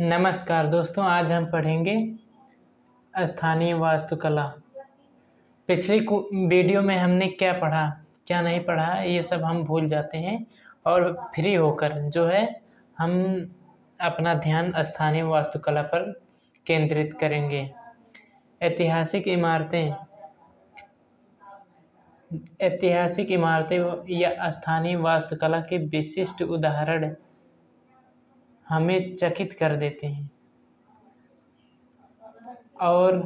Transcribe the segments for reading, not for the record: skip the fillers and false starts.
नमस्कार दोस्तों, आज हम पढ़ेंगे स्थानीय वास्तुकला। पिछली वीडियो में हमने क्या पढ़ा, क्या नहीं पढ़ा, ये सब हम भूल जाते हैं और फ्री होकर जो है हम अपना ध्यान स्थानीय वास्तुकला पर केंद्रित करेंगे। ऐतिहासिक इमारतें या स्थानीय वास्तुकला के विशिष्ट उदाहरण हमें चकित कर देते हैं और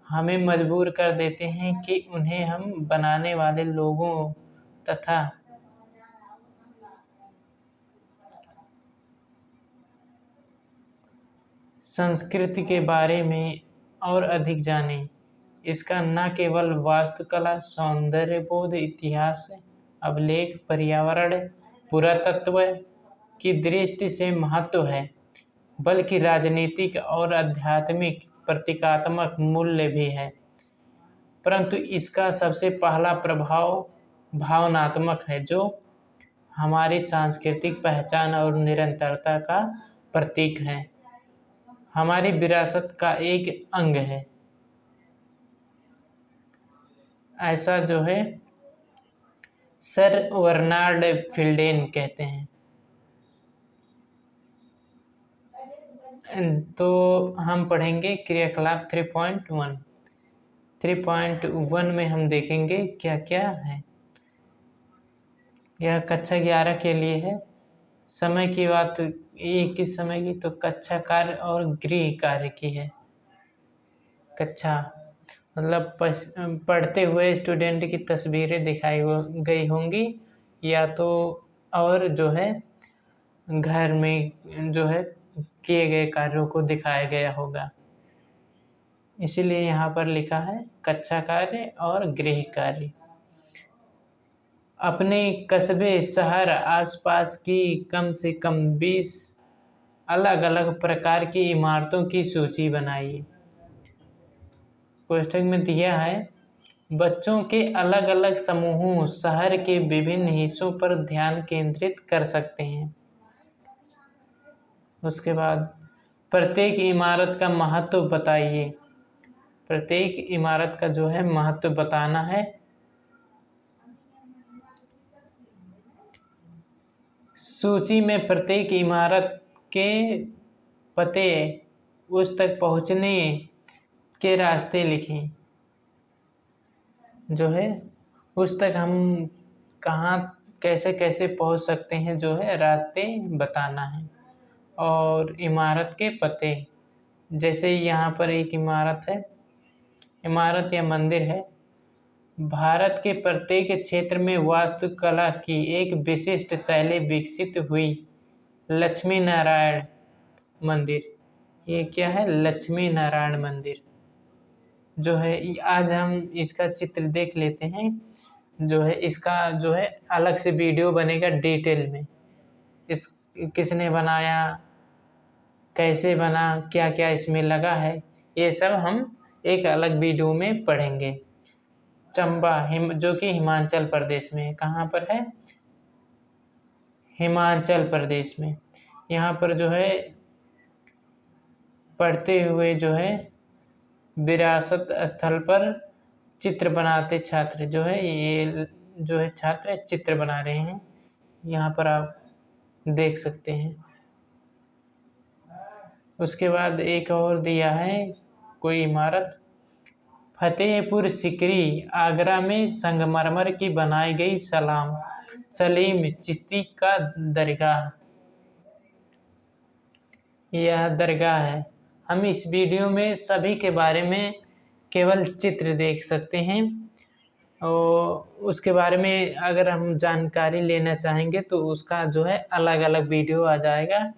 हमें मजबूर कर देते हैं कि उन्हें हम बनाने वाले लोगों तथा संस्कृति के बारे में और अधिक जानें। इसका न केवल वास्तुकला, सौंदर्यबोध, इतिहास, अभिलेख, पर्यावरण, पुरातत्व की दृष्टि से महत्व है, बल्कि राजनीतिक और आध्यात्मिक प्रतीकात्मक मूल्य भी है। परंतु इसका सबसे पहला प्रभाव भावनात्मक है, जो हमारी सांस्कृतिक पहचान और निरंतरता का प्रतीक है, हमारी विरासत का एक अंग है। ऐसा जो है सर बर्नार्ड फिल्डेन कहते हैं। तो हम पढ़ेंगे क्रियाकलाप 3.1। 3.1 में हम देखेंगे क्या क्या है। यह कक्षा 11 के लिए है। समय की बात ये किस समय की, तो कक्षा कार्य और गृह कार्य की है। कक्षा मतलब पढ़ते हुए स्टूडेंट की तस्वीरें दिखाई गई होंगी, या तो और जो है घर में जो है किए गए कार्यों को दिखाया गया होगा। इसीलिए यहाँ पर लिखा है कक्षा कार्य और गृह कार्य। अपने कस्बे, शहर, आसपास की कम से कम 20 अलग अलग प्रकार की इमारतों की सूची बनाइए। कोष्ठक में दिया है, बच्चों के अलग अलग समूहों शहर के विभिन्न हिस्सों पर ध्यान केंद्रित कर सकते हैं। उसके बाद प्रत्येक इमारत का महत्व बताइए। प्रत्येक इमारत का जो है महत्व बताना है। सूची में प्रत्येक इमारत के पते, उस तक पहुंचने के रास्ते लिखें। जो है उस तक हम कहाँ कैसे कैसे पहुंच सकते हैं, जो है रास्ते बताना है। और इमारत के पते, जैसे यहाँ पर एक इमारत है, इमारत या मंदिर है। भारत के प्रत्येक क्षेत्र में वास्तुकला की एक विशिष्ट शैली विकसित हुई। लक्ष्मी नारायण मंदिर, ये क्या है, लक्ष्मी नारायण मंदिर जो है। आज हम इसका चित्र देख लेते हैं। जो है इसका जो है अलग से वीडियो बनेगा डिटेल में। इस किसने बनाया, कैसे बना, क्या क्या इसमें लगा है, ये सब हम एक अलग वीडियो में पढ़ेंगे। चंबा जो कि हिमाचल प्रदेश में है। कहाँ पर है, हिमाचल प्रदेश में। यहाँ पर जो है पढ़ते हुए जो है विरासत स्थल पर चित्र बनाते छात्र जो है, ये जो है छात्र चित्र बना रहे हैं। यहाँ पर आप देख सकते हैं। उसके बाद एक और दिया है कोई इमारत, फतेहपुर सिकरी, आगरा में संगमरमर की बनाई गई सलीम चिश्ती का दरगाह। यह दरगाह है। हम इस वीडियो में सभी के बारे में केवल चित्र देख सकते हैं, और उसके बारे में अगर हम जानकारी लेना चाहेंगे तो उसका जो है अलग अलग वीडियो आ जाएगा।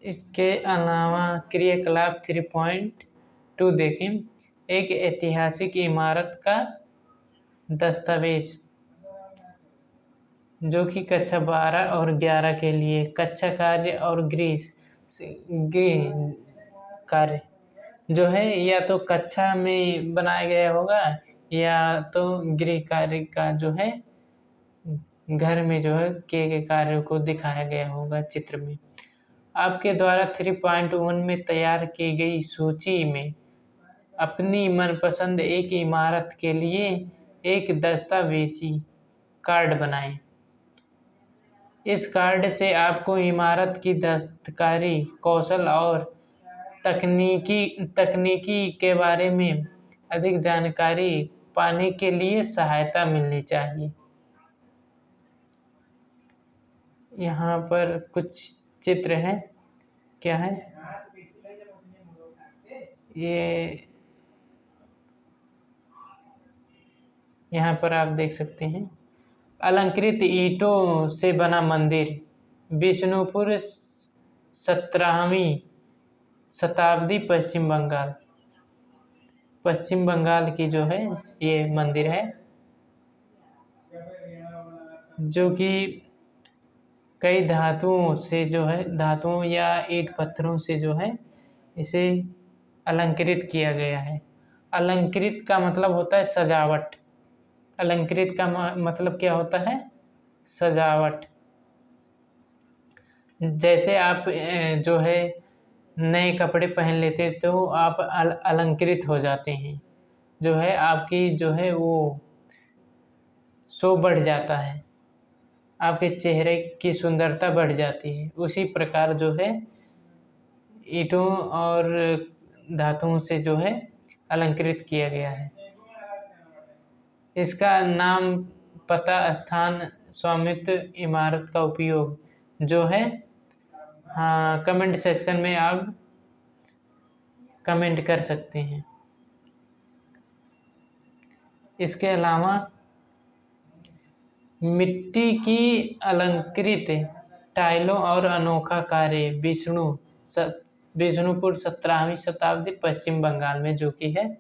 इसके अलावा क्रियाकलाप 3.2 देखें। एक ऐतिहासिक इमारत का दस्तावेज, जो कि कक्षा 12 और 11 के लिए। कक्षा कार्य और गृह कार्य जो है या तो कक्षा में बनाया गया होगा, या तो गृह कार्य का जो है घर में जो है किए गए कार्यों को दिखाया गया होगा चित्र में। आपके द्वारा 3.1 में तैयार की गई सूची में अपनी मनपसंद एक इमारत के लिए एक दस्तावेजी कार्ड बनाएं। इस कार्ड से आपको इमारत की दस्तकारी कौशल और तकनीकी के बारे में अधिक जानकारी पाने के लिए सहायता मिलनी चाहिए। यहाँ पर कुछ चित्र हैं, क्या है ये, यहाँ पर आप देख सकते हैं अलंकृत ईंटों से बना मंदिर, बिष्णुपुर, 17वीं शताब्दी, पश्चिम बंगाल की जो है ये मंदिर है, जो कि कई धातुओं या ईंट पत्थरों से जो है इसे अलंकृत किया गया है। अलंकृत का मतलब होता है सजावट। अलंकृत का मतलब क्या होता है? सजावट। जैसे आप जो है नए कपड़े पहन लेते तो आप अलंकृत हो जाते हैं, जो है आपकी जो है वो शो बढ़ जाता है, आपके चेहरे की सुंदरता बढ़ जाती है। उसी प्रकार जो है ईंटों और धातुओं से जो है अलंकृत किया गया है। इसका नाम, पता, स्थान, स्वामित्व, इमारत का उपयोग जो है, हाँ, कमेंट सेक्शन में आप कमेंट कर सकते हैं। इसके अलावा मिट्टी की अलंकृत टाइलों और अनोखा कार्य बिष्णुपुर 17वीं शताब्दी, पश्चिम बंगाल में जो कि है,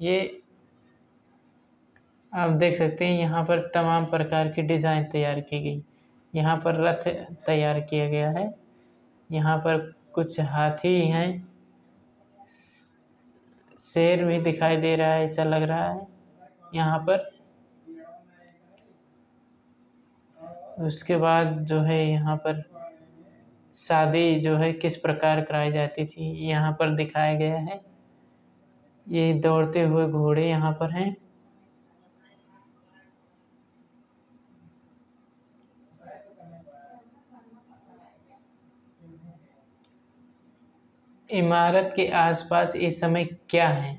ये आप देख सकते हैं। यहाँ पर तमाम प्रकार की डिज़ाइन तैयार की गई। यहाँ पर रथ तैयार किया गया है। यहाँ पर कुछ हाथी हैं, शेर भी दिखाई दे रहा है, ऐसा लग रहा है यहाँ पर। उसके बाद जो है यहाँ पर शादी जो है किस प्रकार कराई जाती थी, यहाँ पर दिखाया गया है। ये दौड़ते हुए घोड़े यहाँ पर हैं। इमारत के आसपास इस समय क्या है,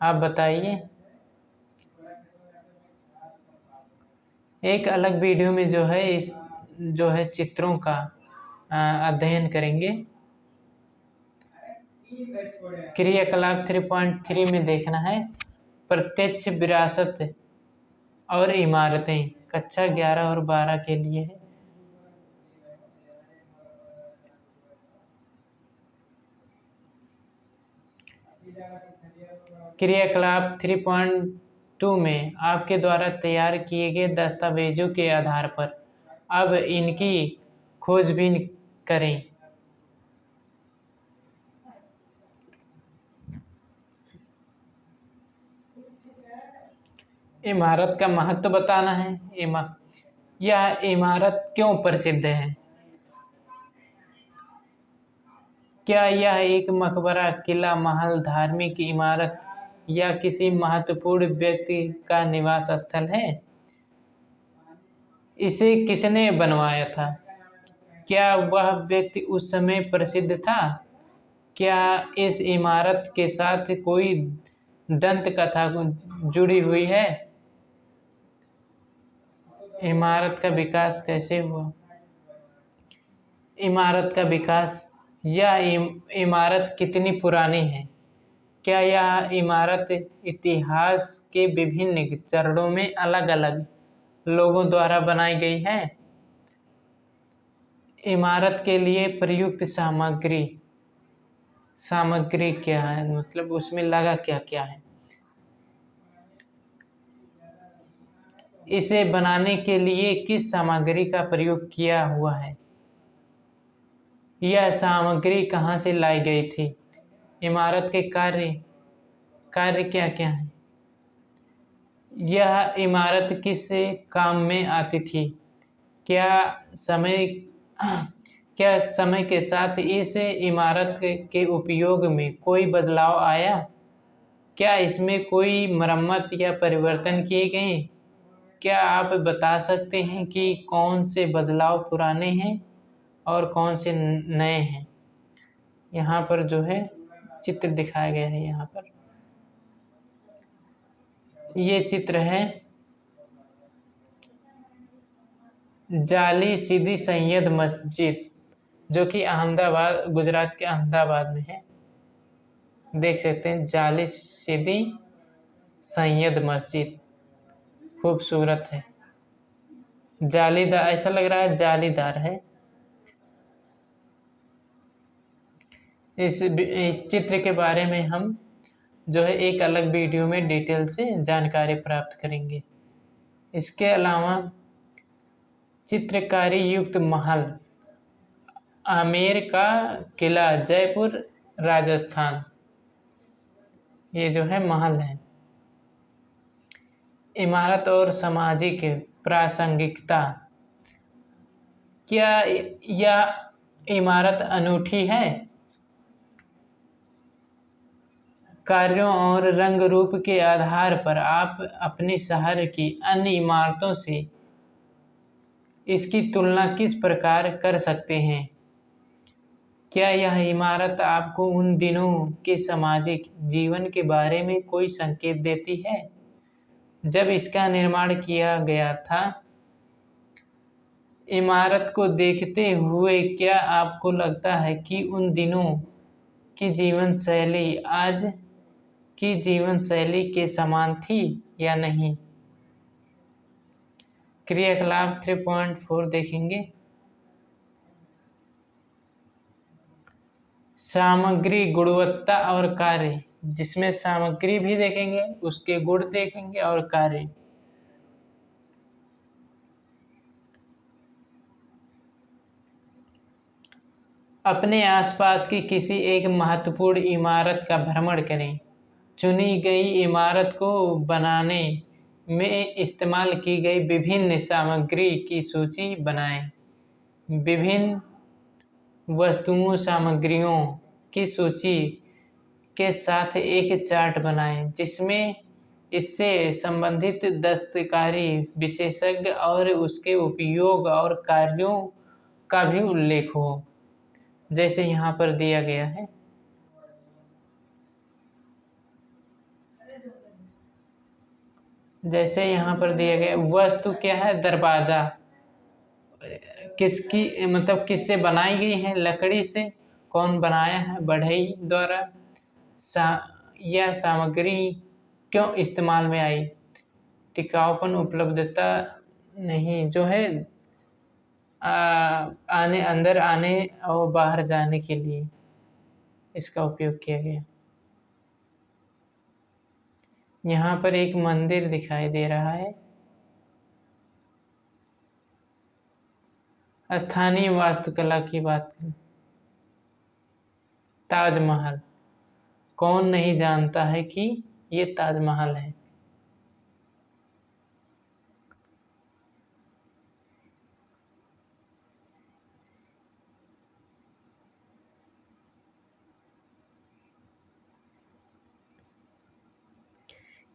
आप बताइए। एक अलग वीडियो में जो है इस जो है चित्रों का अध्ययन करेंगे। क्रियाकलाप 3.3 में देखना है प्रत्यक्ष विरासत और इमारतें, कक्षा 11 और 12 के लिए है। क्रियाकलाप 3.2 में आपके द्वारा तैयार किए गए दस्तावेजों के आधार पर अब इनकी खोजबीन करें। इमारत का महत्व बताना है। यह इमारत क्यों प्रसिद्ध है? क्या यह एक मकबरा, किला, महल, धार्मिक इमारत या किसी महत्वपूर्ण व्यक्ति का निवास स्थल है? इसे किसने बनवाया था? क्या वह व्यक्ति उस समय प्रसिद्ध था? क्या इस इमारत के साथ कोई दंत कथा जुड़ी हुई है? इमारत का विकास कैसे हुआ? इमारत का विकास, यह इमारत कितनी पुरानी है? क्या यह इमारत इतिहास के विभिन्न चरणों में अलग अलग लोगों द्वारा बनाई गई है? इमारत के लिए प्रयुक्त सामग्री क्या है, मतलब उसमें लगा क्या क्या है? इसे बनाने के लिए किस सामग्री का प्रयोग किया हुआ है? यह सामग्री कहाँ से लाई गई थी? इमारत के कार्य क्या क्या हैं? यह इमारत किस काम में आती थी? क्या समय क्या समय के साथ इस इमारत के उपयोग में कोई बदलाव आया? क्या इसमें कोई मरम्मत या परिवर्तन किए गए? क्या आप बता सकते हैं कि कौन से बदलाव पुराने हैं और कौन से नए हैं? यहाँ पर जो है चित्र दिखाया गया है। यहाँ पर ये चित्र है जाली सीदी सैयद मस्जिद, जो कि अहमदाबाद, गुजरात के अहमदाबाद में है। देख सकते हैं जाली सीदी सैयद मस्जिद, खूबसूरत है। जालीदार, ऐसा लग रहा है जालीदार है। इस चित्र के बारे में हम जो है एक अलग वीडियो में डिटेल से जानकारी प्राप्त करेंगे। इसके अलावा चित्रकारी युक्त महल, आमेर का किला, जयपुर, राजस्थान, ये जो है महल है। इमारत और सामाजिक प्रासंगिकता, क्या यह इमारत अनूठी है? कार्यों और रंग रूप के आधार पर आप अपने शहर की अन्य इमारतों से इसकी तुलना किस प्रकार कर सकते हैं? क्या यह इमारत आपको उन दिनों के सामाजिक जीवन के बारे में कोई संकेत देती है जब इसका निर्माण किया गया था? इमारत को देखते हुए क्या आपको लगता है कि उन दिनों की जीवन शैली आज की जीवन शैली के समान थी या नहीं? क्रियाकलाप 3.4 देखेंगे। सामग्री, गुणवत्ता और कार्य, जिसमें सामग्री भी देखेंगे, उसके गुण देखेंगे और कार्य। अपने आसपास की किसी एक महत्वपूर्ण इमारत का भ्रमण करें। चुनी गई इमारत को बनाने में इस्तेमाल की गई विभिन्न सामग्री की सूची बनाएं। विभिन्न वस्तुओं, सामग्रियों की सूची के साथ एक चार्ट बनाएं जिसमें इससे संबंधित दस्तकारी विशेषज्ञ और उसके उपयोग और कार्यों का भी उल्लेख हो, जैसे यहाँ पर दिया गया है। जैसे यहाँ पर दिया गया वस्तु क्या है? दरवाजा। किसकी, मतलब किससे बनाई गई है? लकड़ी से। कौन बनाया है? बढ़ई द्वारा। यह सामग्री क्यों इस्तेमाल में आई? टिकाऊपन, उपलब्धता नहीं, जो है अंदर आने और बाहर जाने के लिए इसका उपयोग किया गया। यहाँ पर एक मंदिर दिखाई दे रहा है। स्थानीय वास्तुकला की बात करें, ताजमहल। कौन नहीं जानता है कि ये ताजमहल है?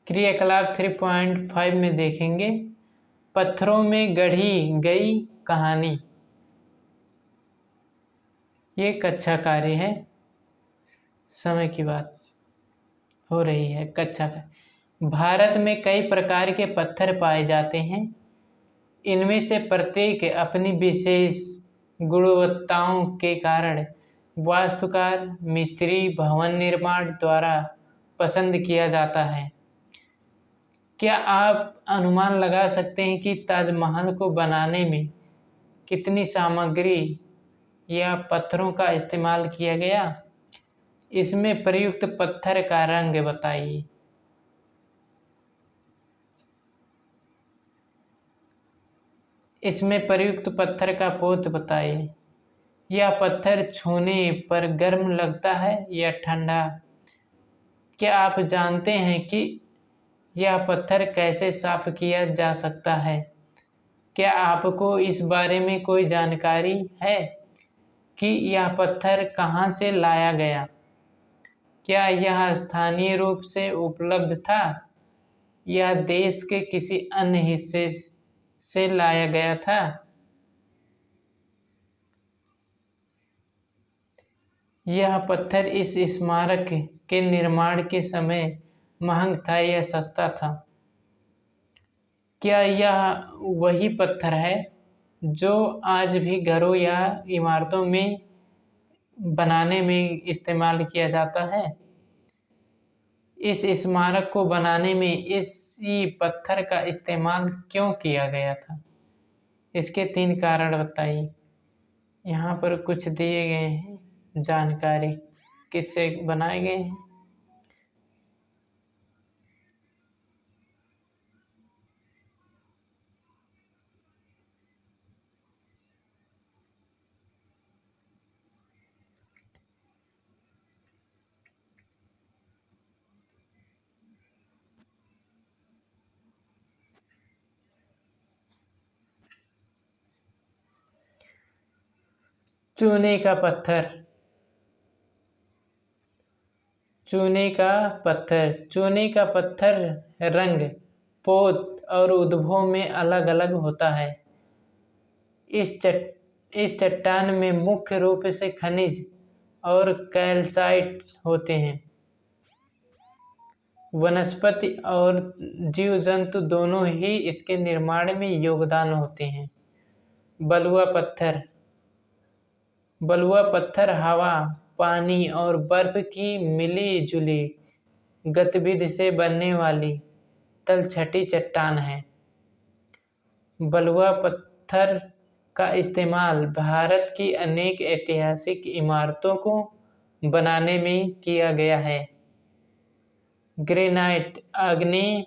क्रियाकलाप 3.5 में देखेंगे पत्थरों में गढ़ी गई कहानी। ये एक अच्छा कार्य है। समय की बात हो रही है। कच्चा कार्य। भारत में कई प्रकार के पत्थर पाए जाते हैं। इनमें से प्रत्येक अपनी विशेष गुणवत्ताओं के कारण वास्तुकार, मिस्त्री, भवन निर्माण द्वारा पसंद किया जाता है। क्या आप अनुमान लगा सकते हैं कि ताजमहल को बनाने में कितनी सामग्री या पत्थरों का इस्तेमाल किया गया? इसमें प्रयुक्त पत्थर का रंग बताइए। इसमें प्रयुक्त पत्थर का पोत बताइए। यह पत्थर छूने पर गर्म लगता है या ठंडा? क्या आप जानते हैं कि यह पत्थर कैसे साफ किया जा सकता है? क्या आपको इस बारे में कोई जानकारी है कि यह पत्थर कहाँ से लाया गया? क्या यह स्थानीय रूप से उपलब्ध था या देश के किसी अन्य हिस्से से लाया गया था? यह पत्थर इस स्मारक के निर्माण के समय महंग था या सस्ता था? क्या यह वही पत्थर है जो आज भी घरों या इमारतों में बनाने में इस्तेमाल किया जाता है? इस स्मारक को बनाने में इसी पत्थर का इस्तेमाल क्यों किया गया था? इसके 3 कारण बताइए। यहाँ पर कुछ दिए गए हैं जानकारी, किससे बनाए गए हैं। चूने का पत्थर। चूने का पत्थर। चूने का पत्थर रंग, पोत और उद्भव में अलग अलग होता है। इस चट्टान में मुख्य रूप से खनिज और कैल्साइट होते हैं। वनस्पति और जीव जंतु दोनों ही इसके निर्माण में योगदान होते हैं। बलुआ पत्थर। बलुआ पत्थर हवा, पानी और बर्फ की मिली जुली गतिविधि से बनने वाली तलछटी चट्टान है। बलुआ पत्थर का इस्तेमाल भारत की अनेक ऐतिहासिक इमारतों को बनाने में किया गया है। ग्रेनाइट आग्नेय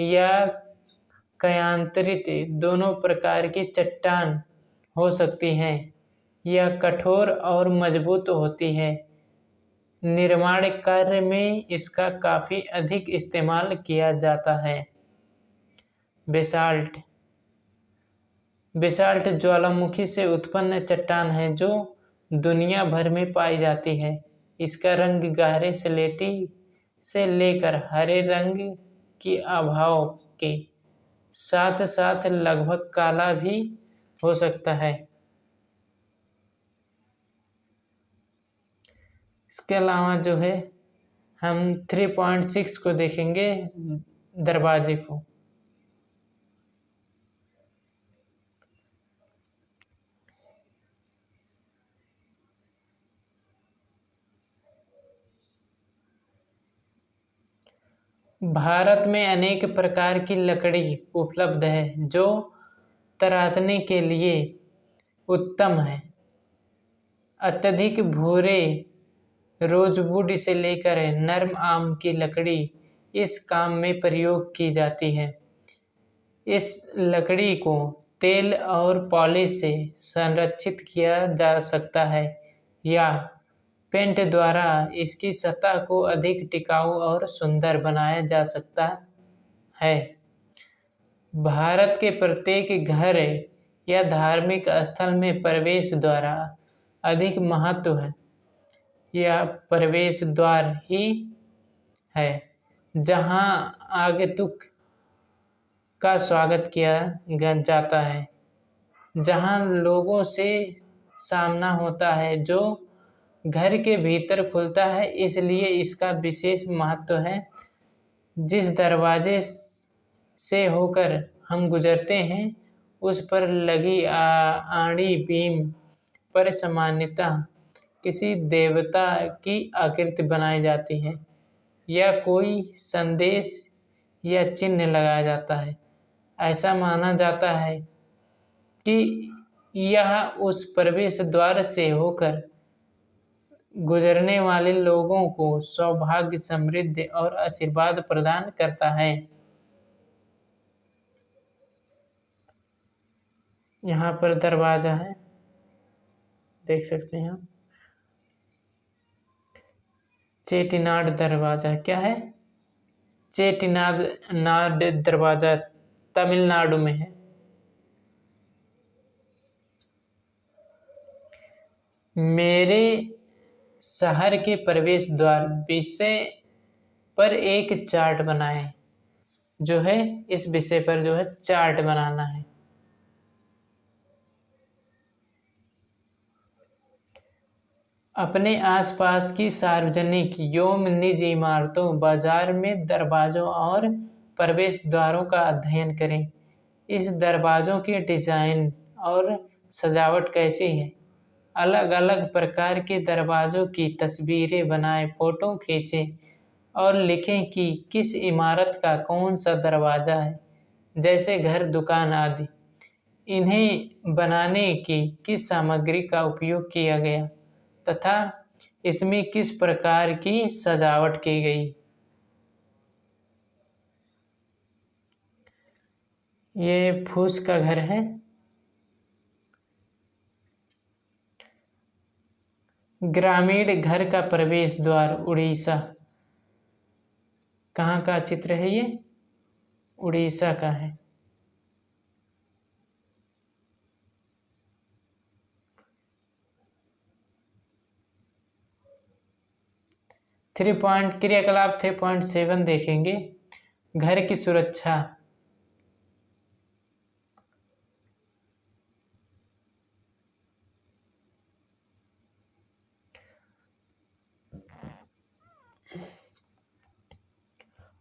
या कायांतरित दोनों प्रकार की चट्टान हो सकती हैं। यह कठोर और मजबूत होती है। निर्माण कार्य में इसका काफ़ी अधिक इस्तेमाल किया जाता है। बेसाल्ट। बेसाल्ट ज्वालामुखी से उत्पन्न चट्टान है जो दुनिया भर में पाई जाती है। इसका रंग गहरे स्लेटी से लेकर हरे रंग की अभाव के साथ साथ लगभग काला भी हो सकता है। इसके अलावा जो है हम 3.6 को देखेंगे, दरवाजे को। भारत में अनेक प्रकार की लकड़ी उपलब्ध है जो तराशने के लिए उत्तम है। अत्यधिक भूरे रोजवुड से लेकर नर्म आम की लकड़ी इस काम में प्रयोग की जाती है। इस लकड़ी को तेल और पॉलिश से संरक्षित किया जा सकता है या पेंट द्वारा इसकी सतह को अधिक टिकाऊ और सुंदर बनाया जा सकता है। भारत के प्रत्येक घर या धार्मिक स्थल में प्रवेश द्वार अधिक महत्व है। यह प्रवेश द्वार ही है जहां आगंतुक का स्वागत किया जाता है, जहां लोगों से सामना होता है जो घर के भीतर खुलता है, इसलिए इसका विशेष महत्व है। जिस दरवाजे से होकर हम गुजरते हैं उस पर लगी आड़ी बीम पर सामान्यतः किसी देवता की आकृति बनाई जाती है या कोई संदेश या चिन्ह लगाया जाता है। ऐसा माना जाता है कि यह उस प्रवेश द्वार से होकर गुजरने वाले लोगों को सौभाग्य, समृद्धि और आशीर्वाद प्रदान करता है। यहाँ पर दरवाजा है, देख सकते हैं आप। चेटिनाड दरवाजा क्या है? चेटिनाड नाड दरवाज़ा तमिलनाडु में है। मेरे शहर के प्रवेश द्वार विषय पर एक चार्ट बनाएं। जो है इस विषय पर जो है चार्ट बनाना है। अपने आसपास की सार्वजनिक एवं निजी इमारतों, बाजार में दरवाज़ों और प्रवेश द्वारों का अध्ययन करें। इस दरवाज़ों के डिज़ाइन और सजावट कैसी है। अलग अलग प्रकार के दरवाज़ों की तस्वीरें बनाएं, फ़ोटो खींचें और लिखें कि किस इमारत का कौन सा दरवाज़ा है, जैसे घर, दुकान आदि। इन्हें बनाने की किस सामग्री का उपयोग किया गया तथा इसमें किस प्रकार की सजावट की गई। ये फूस का घर है। ग्रामीण घर का प्रवेश द्वार उड़ीसा। कहाँ का चित्र है ये? उड़ीसा का है। क्रियाकलाप 3.7 देखेंगे। घर की सुरक्षा।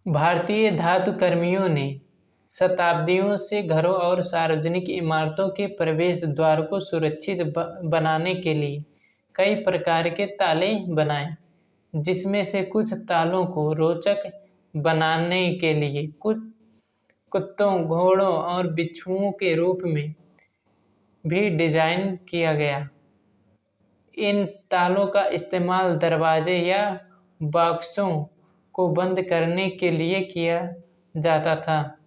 भारतीय धातु कर्मियों ने शताब्दियों से घरों और सार्वजनिक इमारतों के प्रवेश द्वार को सुरक्षित बनाने के लिए कई प्रकार के ताले बनाए, जिसमें से कुछ तालों को रोचक बनाने के लिए कुछ कुत्तों, घोड़ों और बिच्छुओं के रूप में भी डिजाइन किया गया। इन तालों का इस्तेमाल दरवाजे या बॉक्सों को बंद करने के लिए किया जाता था।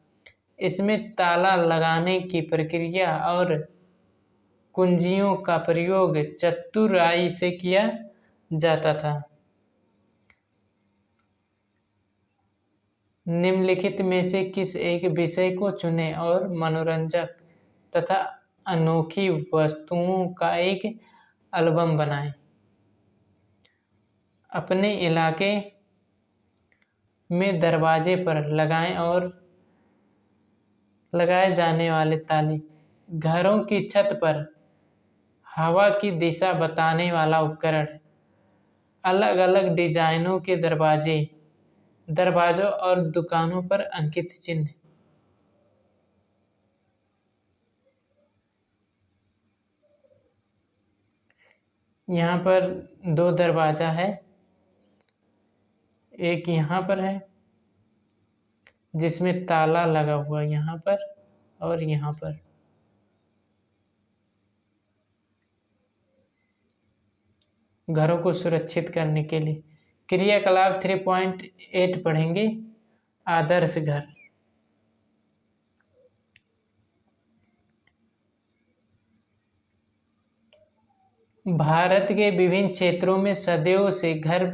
इसमें ताला लगाने की प्रक्रिया और कुंजियों का प्रयोग चतुराई से किया जाता था। निम्नलिखित में से किस एक विषय को चुनें और मनोरंजक तथा अनोखी वस्तुओं का एक एल्बम बनाएं। अपने इलाके में दरवाजे पर लगाए जाने वाले ताले। घरों की छत पर हवा की दिशा बताने वाला उपकरण। अलग अलग डिजाइनों के दरवाजों और दुकानों पर अंकित चिन्ह। यहाँ पर 2 दरवाजा है। एक यहाँ पर है जिसमें ताला लगा हुआ, यहाँ पर और यहाँ पर। घरों को सुरक्षित करने के लिए। क्रियाकलाप 3.8 पढ़ेंगे। आदर्श घर। भारत के विभिन्न क्षेत्रों में सदियों से घर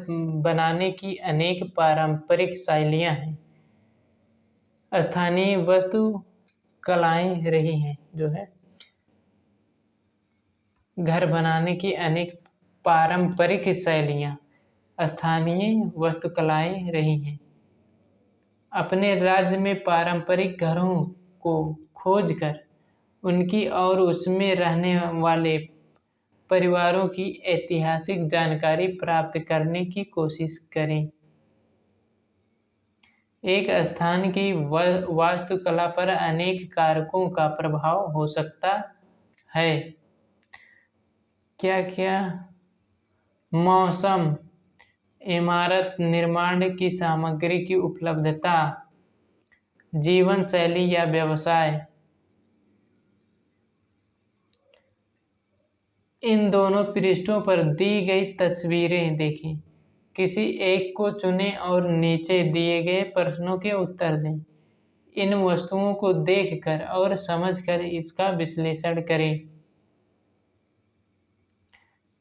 बनाने की अनेक पारंपरिक शैलियाँ हैं। स्थानीय वस्तु कलाएं रही हैं। जो है घर बनाने की अनेक पारंपरिक शैलियाँ स्थानीय वास्तुकलाएं रही हैं। अपने राज्य में पारंपरिक घरों को खोजकर उनकी और उसमें रहने वाले परिवारों की ऐतिहासिक जानकारी प्राप्त करने की कोशिश करें। एक स्थान की वास्तुकला पर अनेक कारकों का प्रभाव हो सकता है। क्या क्या? मौसम, इमारत निर्माण की सामग्री की उपलब्धता, जीवन शैली या व्यवसाय। इन दोनों पृष्ठों पर दी गई तस्वीरें देखें। किसी एक को चुनें और नीचे दिए गए प्रश्नों के उत्तर दें। इन वस्तुओं को देखकर और समझकर इसका विश्लेषण करें।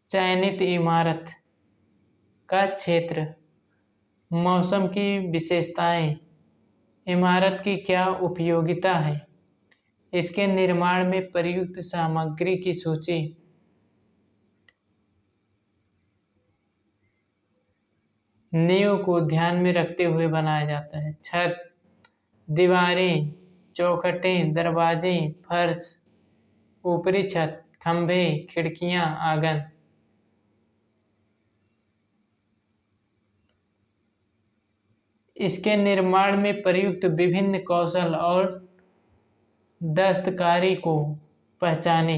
चयनित इमारत का क्षेत्र, मौसम की विशेषताएं, इमारत की क्या उपयोगिता है? इसके निर्माण में प्रयुक्त सामग्री की सूची। नींव को ध्यान में रखते हुए बनाया जाता है। छत, दीवारें, चौखटें, दरवाजे, फर्श, ऊपरी छत, खंभे, खिड़कियां, आंगन। इसके निर्माण में प्रयुक्त विभिन्न कौशल और दस्तकारी को पहचाने।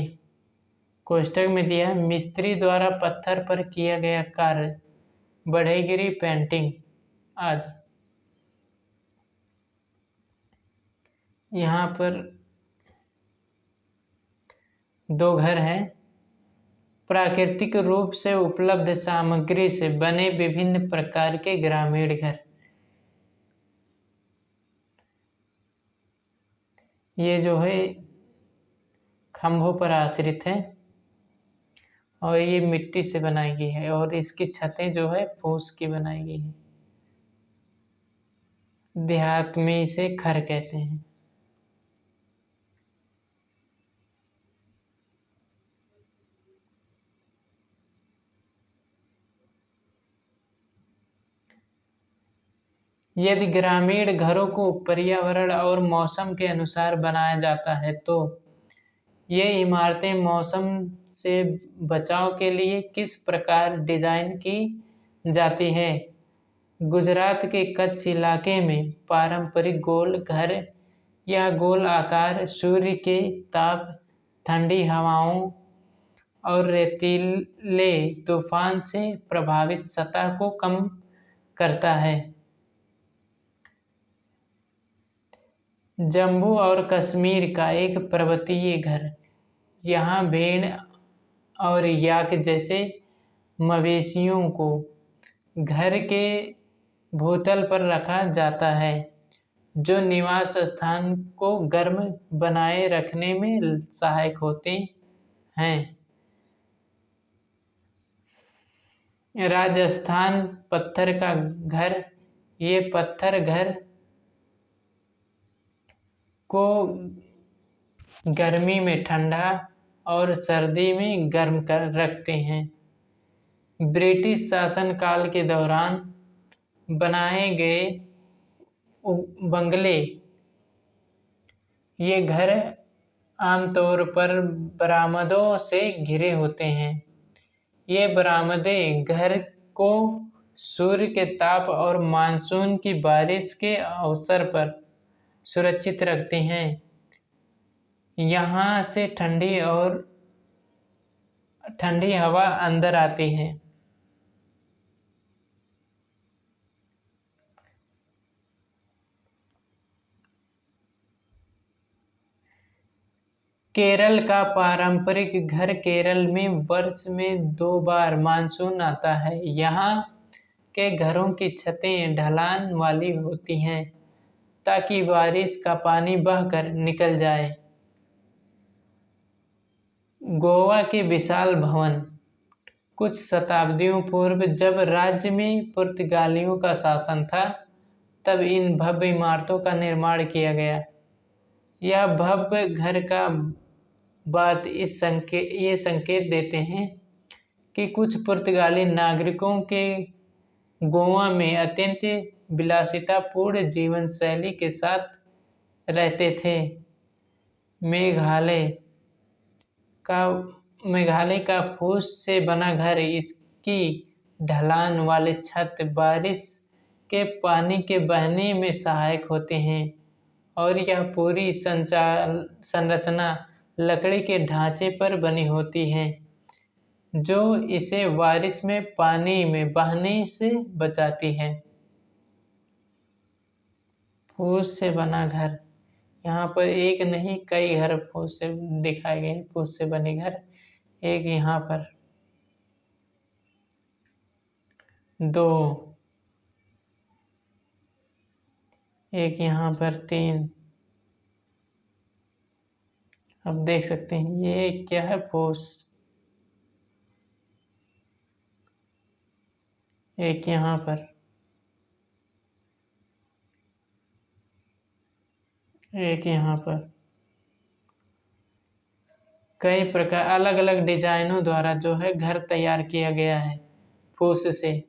कोष्ठक में दिया है, मिस्त्री द्वारा पत्थर पर किया गया कार्य, बढ़ईगिरी, पेंटिंग आदि। यहाँ पर दो घर हैं। प्राकृतिक रूप से उपलब्ध सामग्री से बने विभिन्न प्रकार के ग्रामीण घर। ये जो है खंभों पर आश्रित है और ये मिट्टी से बनाई गई है और इसकी छतें जो है फूस की बनाई गई है। देहात में इसे खर कहते हैं। यदि ग्रामीण घरों को पर्यावरण और मौसम के अनुसार बनाया जाता है तो ये इमारतें मौसम से बचाव के लिए किस प्रकार डिजाइन की जाती है? गुजरात के कच्छ इलाके में पारंपरिक गोल घर या गोल आकार सूर्य के ताप, ठंडी हवाओं और रेतीले तूफान से प्रभावित सतह को कम करता है। जम्मू और कश्मीर का एक पर्वतीय घर, यहाँ भेड़ और याक जैसे मवेशियों को घर के भूतल पर रखा जाता है, जो निवास स्थान को गर्म बनाए रखने में सहायक होते हैं। राजस्थान पत्थर का घर, ये पत्थर घर को गर्मी में ठंडा और सर्दी में गर्म कर रखते हैं। ब्रिटिश शासनकाल के दौरान बनाए गए बंगले, ये घर आमतौर पर बरामदों से घिरे होते हैं। ये बरामदे घर को सूर्य के ताप और मानसून की बारिश के अवसर पर सुरक्षित रखते हैं। यहाँ से ठंडी हवा अंदर आती है। केरल का पारंपरिक घर, केरल में वर्ष में 2 बार मानसून आता है। यहाँ के घरों की छतें ढलान वाली होती हैं ताकि बारिश का पानी बहकर निकल जाए। गोवा के विशाल भवन, कुछ शताब्दियों पूर्व जब राज्य में पुर्तगालियों का शासन था, तब इन भव्य इमारतों का निर्माण किया गया। यह भव्य घर का बात ये संकेत देते हैं कि कुछ पुर्तगाली नागरिकों के गोवा में अत्यंत विलासितापूर्ण जीवन शैली के साथ रहते थे। मेघालय का फूस से बना घर, इसकी ढलान वाले छत बारिश के पानी के बहने में सहायक होते हैं और यह पूरी संरचना लकड़ी के ढांचे पर बनी होती है, जो इसे बारिश में पानी में बहने से बचाती है। फूस से बना घर, यहाँ पर एक नहीं कई घर फूस से दिखाए गए, फूस से बने घर। एक यहाँ पर 2, एक यहाँ पर 3। अब देख सकते हैं ये क्या है, फूस। एक यहाँ पर एक यहाँ पर कई प्रकार अलग अलग डिजाइनों द्वारा जो है घर तैयार किया गया है फूस से।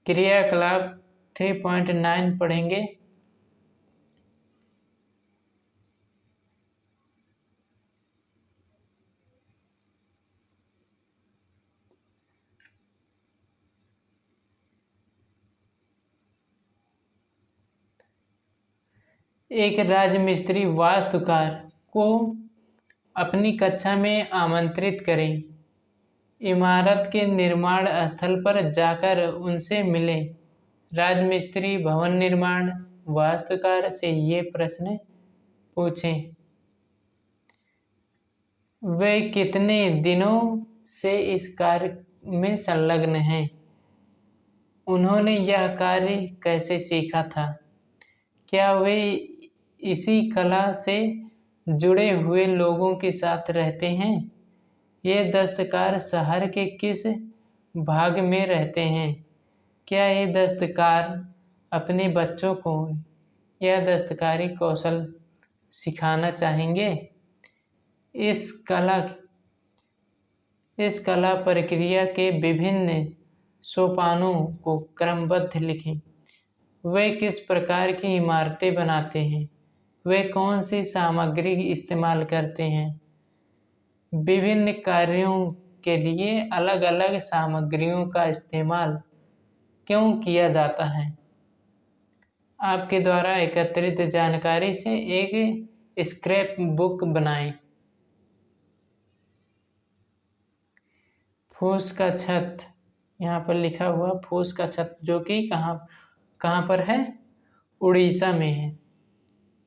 क्रियाकलाप 3.9 पढ़ेंगे। एक राजमिस्त्री वास्तुकार को अपनी कक्षा में आमंत्रित करें। इमारत के निर्माण स्थल पर जाकर उनसे मिले। राजमिस्त्री भवन निर्माण वास्तुकार से ये प्रश्न पूछें। वे कितने दिनों से इस कार्य में संलग्न हैं? उन्होंने यह कार्य कैसे सीखा था? क्या वे इसी कला से जुड़े हुए लोगों के साथ रहते हैं? ये दस्तकार शहर के किस भाग में रहते हैं? क्या ये दस्तकार अपने बच्चों को यह दस्तकारी कौशल सिखाना चाहेंगे? इस कला प्रक्रिया के विभिन्न सोपानों को क्रमबद्ध लिखें। वे किस प्रकार की इमारतें बनाते हैं? वे कौन सी सामग्री इस्तेमाल करते हैं? विभिन्न कार्यों के लिए अलग अलग सामग्रियों का इस्तेमाल क्यों किया जाता है? आपके द्वारा एकत्रित जानकारी से एक स्क्रैप बुक बनाएं। फूस का छत, यहाँ पर लिखा हुआ फूस का छत, जो कि कहाँ पर है? उड़ीसा में है।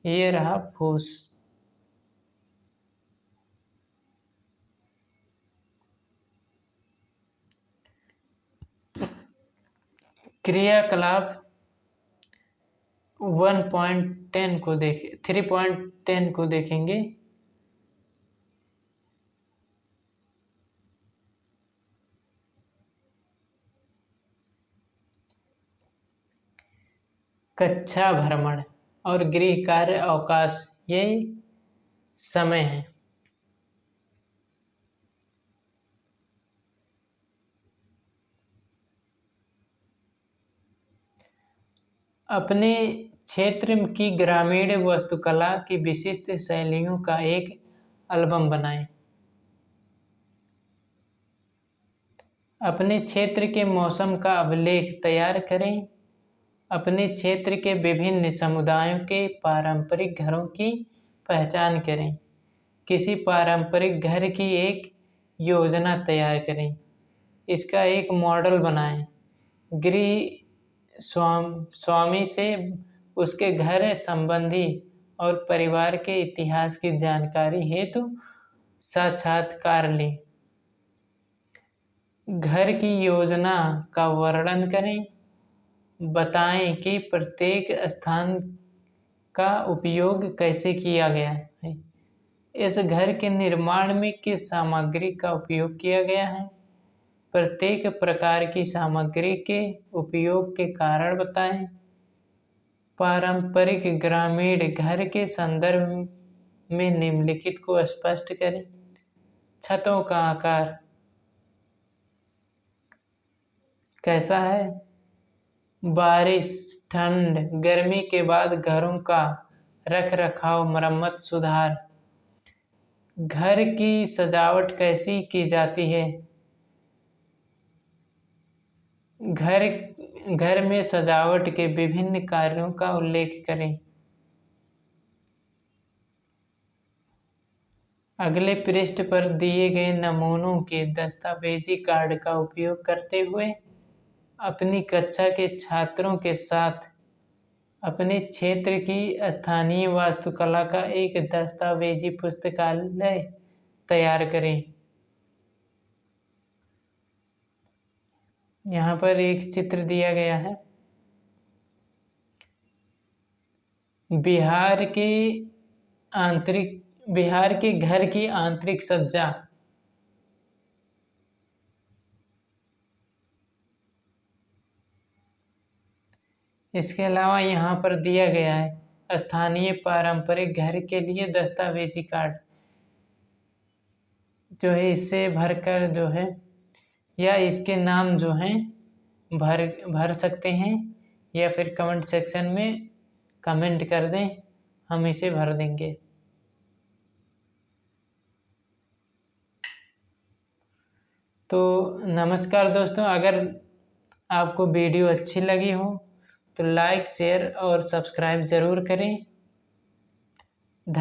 ये रहा फूस। क्रियाकलाप 3.10 को देखेंगे। कक्षा भ्रमण और गृह कार्य अवकाश ये समय है। अपने क्षेत्र की ग्रामीण वास्तुकला की विशिष्ट शैलियों का एक एल्बम बनाएं। अपने क्षेत्र के मौसम का अभिलेख तैयार करें। अपने क्षेत्र के विभिन्न समुदायों के पारंपरिक घरों की पहचान करें। किसी पारंपरिक घर की एक योजना तैयार करें। इसका एक मॉडल बनाएं। गृह स्वामी से उसके घर संबंधी और परिवार के इतिहास की जानकारी हेतु साक्षात्कार लें। घर की योजना का वर्णन करें। बताएं कि प्रत्येक स्थान का उपयोग कैसे किया गया है। इस घर के निर्माण में किस सामग्री का उपयोग किया गया है। प्रत्येक प्रकार की सामग्री के उपयोग के कारण बताएं। पारंपरिक ग्रामीण घर के संदर्भ में निम्नलिखित को स्पष्ट करें। छतों का आकार कैसा है? बारिश, ठंड, गर्मी के बाद घरों का रख रखाव, मरम्मत, सुधार। घर की सजावट कैसी की जाती है? घर में सजावट के विभिन्न कार्यों का उल्लेख करें। अगले पृष्ठ पर दिए गए नमूनों के दस्तावेजी कार्ड का उपयोग करते हुए अपनी कक्षा के छात्रों के साथ अपने क्षेत्र की स्थानीय वास्तुकला का एक दस्तावेजी पुस्तकालय तैयार करें। यहाँ पर एक चित्र दिया गया है। बिहार के घर की आंतरिक सज्जा। इसके अलावा यहाँ पर दिया गया है स्थानीय पारंपरिक घर के लिए दस्तावेजी कार्ड जो है, इससे भरकर जो है या इसके नाम जो हैं भर सकते हैं, या फिर कमेंट सेक्शन में कमेंट कर दें, हम इसे भर देंगे। तो नमस्कार दोस्तों, अगर आपको वीडियो अच्छी लगी हो तो लाइक, शेयर और सब्सक्राइब ज़रूर करें।